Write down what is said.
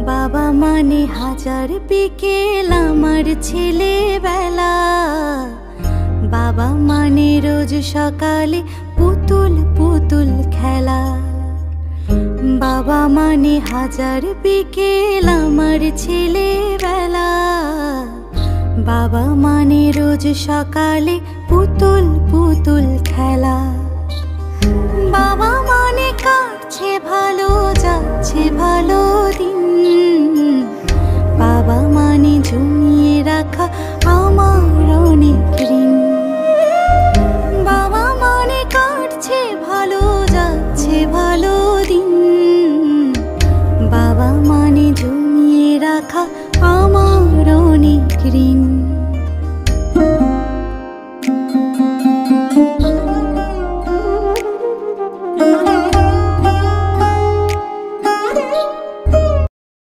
বাবা মানে হাজার বিকেল আমার ছেলেবেলা। বাবা মানে রোজ সকালে পুতুল পুতুল খেলা। বাবা মানে হাজার বিকেল আমার ছেলেবেলা। বাবা মানে রোজ সকালে পুতুল পুতুল খেলা। বাবা মানে কাটছে ভালো, যাচ্ছে ভালো দিন। বাবা মানে জমিয়ে রাখা আমার অনেক ঋণ। বাবা মানে কাটছে ভালো, যাচ্ছে ভালো দিন। বাবা মানে জমিয়ে রাখা আমার অনেক ঋণ।